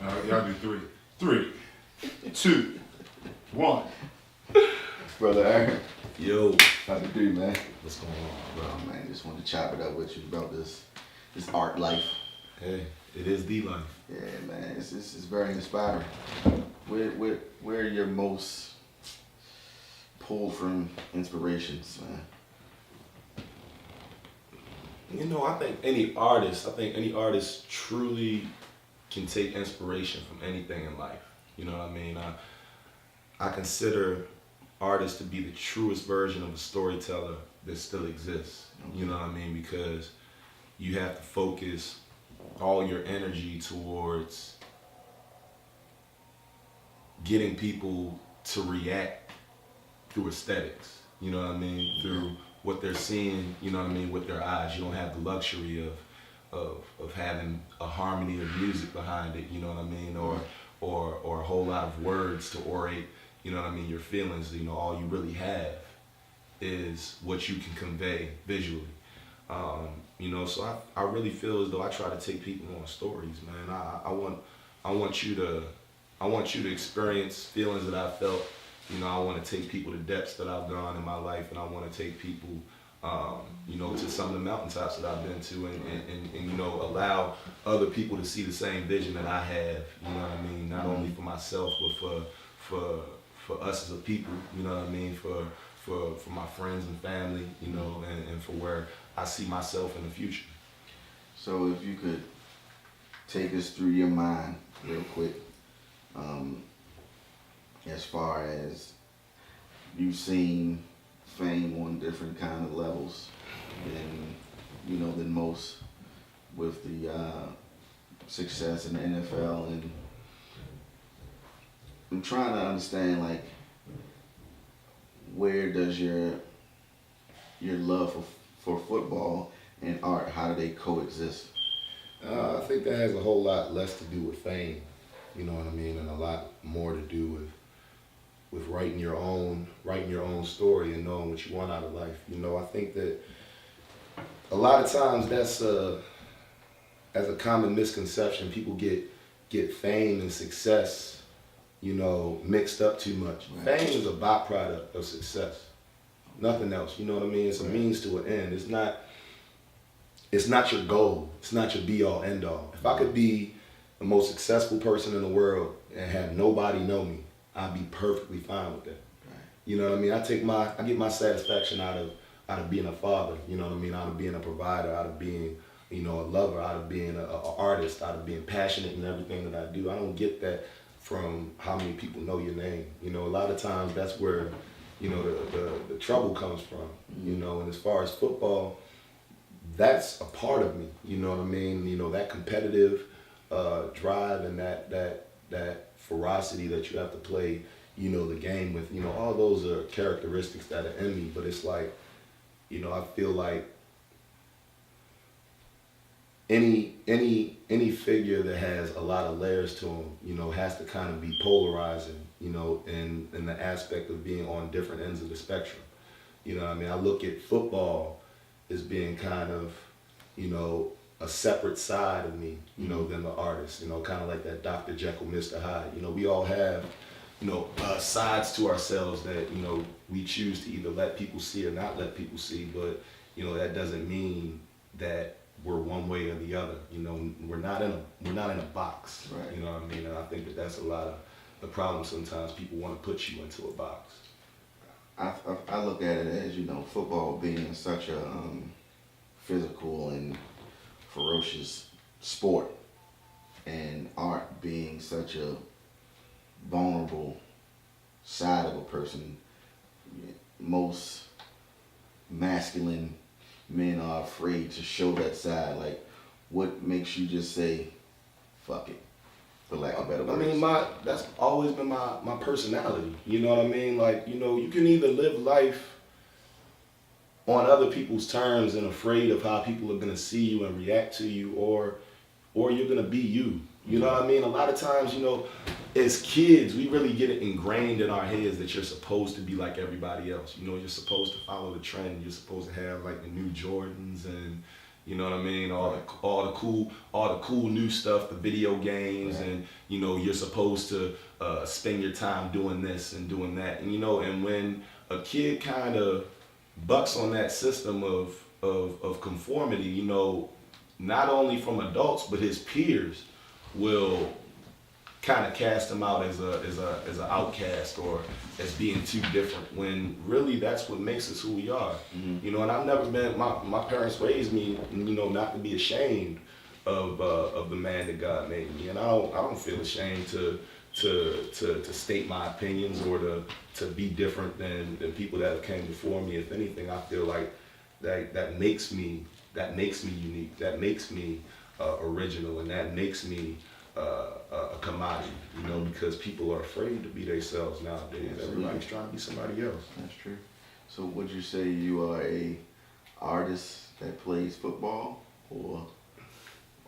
Y'all do three. 3, 2, 1. Brother Aaron. Yo. How you do, man? What's going on, bro? Oh, man, just wanted to chop it up with you about this art life. Hey, it is the life. Yeah, man, it's very inspiring. Where are your most pulled from inspirations, man? You know, I think any artist truly can take inspiration from anything in life. You know what I mean? I consider artists to be the truest version of a storyteller that still exists. You know what I mean? Because you have to focus all your energy towards getting people to react through aesthetics. You know what I mean? Through what they're seeing, you know what I mean, with their eyes. You don't have the luxury of having a harmony of music behind it, you know what I mean, or a whole lot of words to orate, you know what I mean, your feelings. You know, all you really have is what you can convey visually. You know, so I really feel as though I try to take people on stories, man. I want you to experience feelings that I felt. You know, I want to take people to depths that I've gone in my life, and I want to take people, you know, to some of the mountaintops that I've been to, and you know, allow other people to see the same vision that I have. You know what I mean? Not only for myself, but for us as a people. You know what I mean? For my friends and family. You know, and for where I see myself in the future. So if you could take us through your mind real quick, as far as you've seen fame on different kind of levels than most, with the success in the NFL, and I'm trying to understand, like, where does your love for football and art, how do they coexist? I think that has a whole lot less to do with fame, you know what I mean, and a lot more to do with writing your own story and knowing what you want out of life. You know, I think that a lot of times that's as a common misconception. People get fame and success, you know, mixed up too much. Right. Fame is a byproduct of success, nothing else. You know what I mean? It's a means to an end. It's not your goal. It's not your be all end all. If I could be the most successful person in the world and have nobody know me, I'd be perfectly fine with that. Right. You know what I mean? I get my satisfaction out of being a father. You know what I mean? Out of being a provider, out of being, you know, a lover, out of being an artist, out of being passionate in everything that I do. I don't get that from how many people know your name. You know, a lot of times that's where, you know, the trouble comes from. You know, and as far as football, that's a part of me. You know what I mean? You know, that competitive drive and that ferocity that you have to play, you know, the game with, you know, all those are characteristics that are in me. But it's like, you know, I feel like any figure that has a lot of layers to them, you know, has to kind of be polarizing, you know, in the aspect of being on different ends of the spectrum. You know what I mean? I look at football as being kind of, you know, a separate side of me, you know, than the artist, you know, kind of like that Dr. Jekyll, Mr. Hyde. You know, we all have, you know, sides to ourselves that, you know, we choose to either let people see or not let people see, but, you know, that doesn't mean that we're one way or the other. You know, we're not in a box. Right. You know what I mean? And I think that's a lot of the problem. Sometimes people want to put you into a box. I look at it as, you know, football being such a physical and ferocious sport, and art being such a vulnerable side of a person. Most masculine men are afraid to show that side. Like, what makes you just say, fuck it, for lack of better words? I mean, that's always been my personality. You know what I mean? Like, you know, you can either live life on other people's terms and afraid of how people are gonna see you and react to you, or you're gonna be you. You know what I mean? A lot of times, you know, as kids, we really get it ingrained in our heads that you're supposed to be like everybody else. You know, you're supposed to follow the trend. You're supposed to have like the new Jordans and, You know what I mean? All the cool new stuff, the video games, Right. and you're supposed to spend your time doing this and doing that, and when a kid kind of bucks on that system of conformity, not only from adults but his peers will kind of cast him out as an outcast or as being too different, when really that's what makes us who we are. Mm-hmm. And I've never been, my parents raised me, not to be ashamed of the man that God made me, and I don't feel ashamed to state my opinions or to be different than people that have came before me. If anything, I feel like that makes me unique, that makes me original, and that makes me a commodity, because people are afraid to be themselves nowadays. Absolutely. Everybody's trying to be somebody else. That's true. So would you say you are a artist that plays football, or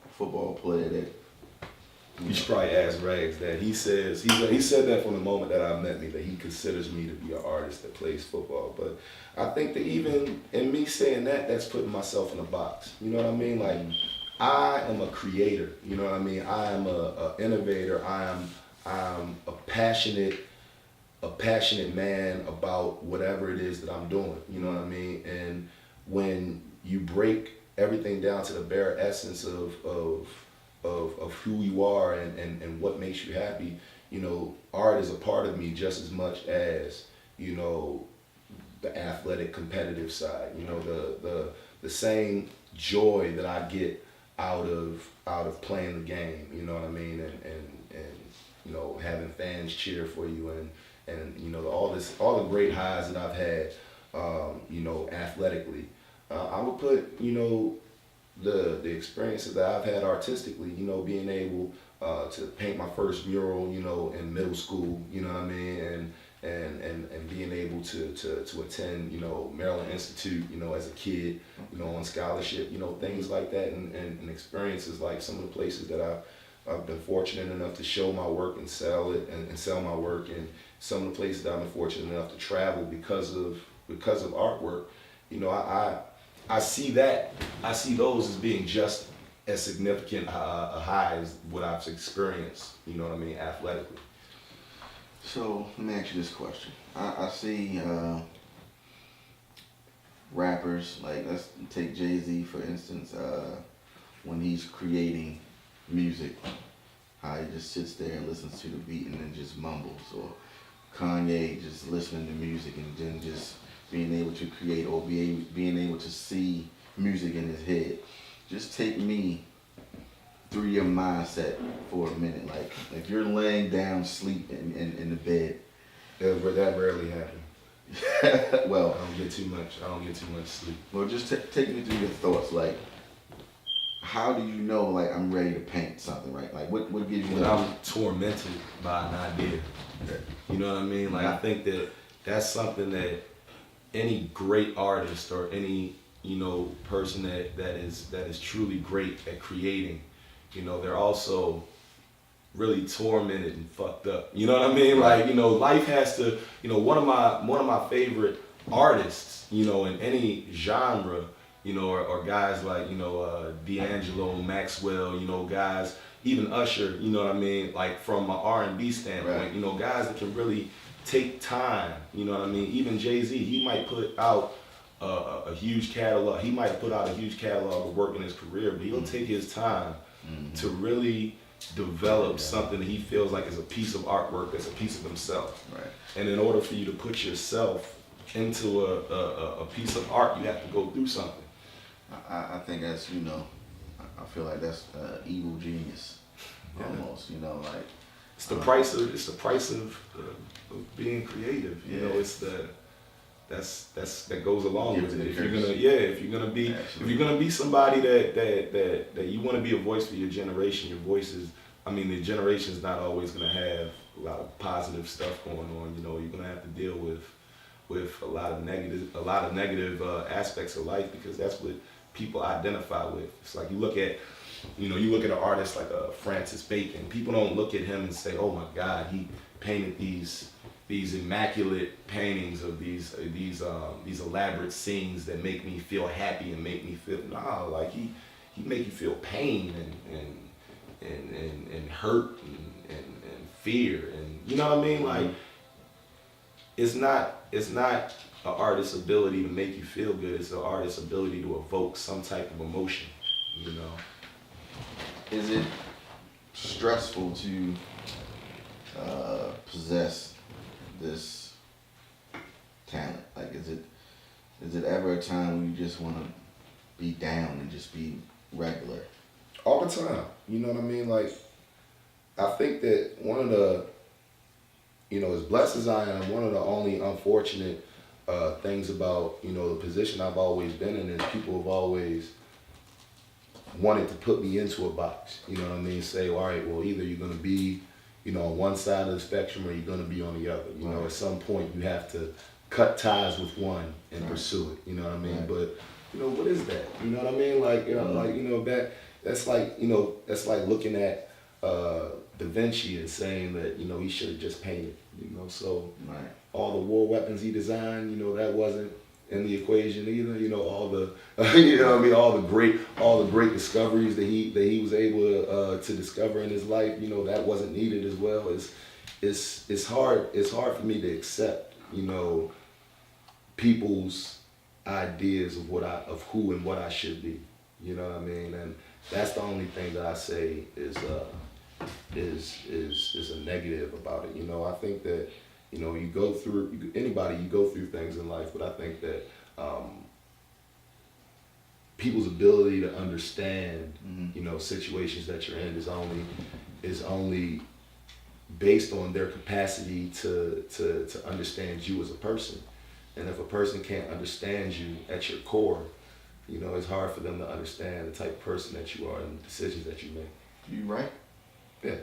a football player that? You should probably ask Rags that. He says he said that from the moment that I met me, that he considers me to be an artist that plays football. But I think that even in me saying that, that's putting myself in a box. You know what I mean? Like, I am a creator. You know what I mean? I am a innovator. I'm a passionate man about whatever it is that I'm doing. You know what I mean? And when you break everything down to the bare essence of who you are and what makes you happy, art is a part of me just as much as, the athletic competitive side, the same joy that I get out of playing the game, you know what I mean? And having fans cheer for you and all the great highs that I've had, athletically. I would put, the experiences that I've had artistically, being able to paint my first mural, in middle school, you know what I mean, and being able to attend, Maryland Institute, as a kid, on scholarship, things like that, and experiences like some of the places that I've been fortunate enough to show my work and sell it and sell my work, and some of the places that I've been fortunate enough to travel because of artwork. I see those as being just as significant a high as what I've experienced, athletically. So let me ask you this question. I see rappers, like let's take Jay-Z for instance, when he's creating music, how he just sits there and listens to the beat and then just mumbles, or Kanye just listening to music and then just being able to create, or being able to see music in his head. Just take me through your mindset for a minute. Like, if you're laying down sleeping in the bed. That rarely happens. Well, I don't get too much sleep. Well, just take me through your thoughts. Like, how do you know, like, I'm ready to paint something, right? Like, what gives you When I'm tormented by an idea. You know what I mean? Like, I think that's something that any great artist or any person that is truly great at creating, they're also really tormented and fucked up. You know what I mean? Like, life has to, one of my favorite artists, in any genre, or guys like, D'Angelo, Maxwell, guys, even Usher, you know what I mean? Like, from an R&B standpoint, right. Guys that can really take time, you know what I mean? Even Jay-Z, he might put out a huge catalog. He might put out a huge catalog of work in his career, but he'll take his time to really develop something that he feels like is a piece of artwork, that's a piece of himself. Right. And in order for you to put yourself into a piece of art, you have to go through something. I think that's, I feel like that's evil genius, almost, like. It's the price of being creative. It's that goes along with it. If you're gonna be somebody that you want to be a voice for your generation, your voice is, the generation's not always gonna have a lot of positive stuff going on. You're gonna have to deal with a lot of negative aspects of life, because that's what people identify with. It's like you look at an artist like Francis Bacon. People don't look at him and say, "Oh my God, he painted these these immaculate paintings of these elaborate scenes that make me feel happy and make me feel like he make you feel pain and hurt and fear, and you know what I mean. Like it's not an artist's ability to make you feel good. It's an artist's ability to evoke some type of emotion. You know. Is it stressful to possess this talent? Like, is it ever a time when you just want to be down and just be regular? All the time. You know what I mean? Like, I think that one of the, as blessed as I am, one of the only unfortunate things about, the position I've always been in is people have always wanted to put me into a box. You know what I mean? Say, all right, well, either you're going to be, on one side of the spectrum or you're going to be on the other. You know, at some point you have to cut ties with one and pursue it. You know what I mean? Right. But, what is that? You know what I mean? Like, that's like, that's like looking at Da Vinci and saying that, he should have just painted, so Right. all the war weapons he designed, that wasn't in the equation either. All the, all the great discoveries that he was able to discover in his life, that wasn't needed as well. It's hard for me to accept, people's ideas of who and what I should be. You know what I mean? And that's the only thing that I say is a negative about it. I think that, you go through things in life, but I think that people's ability to understand, situations that you're in is only based on their capacity to understand you as a person. And if a person can't understand you at your core, it's hard for them to understand the type of person that you are and the decisions that you make. You right? Yeah.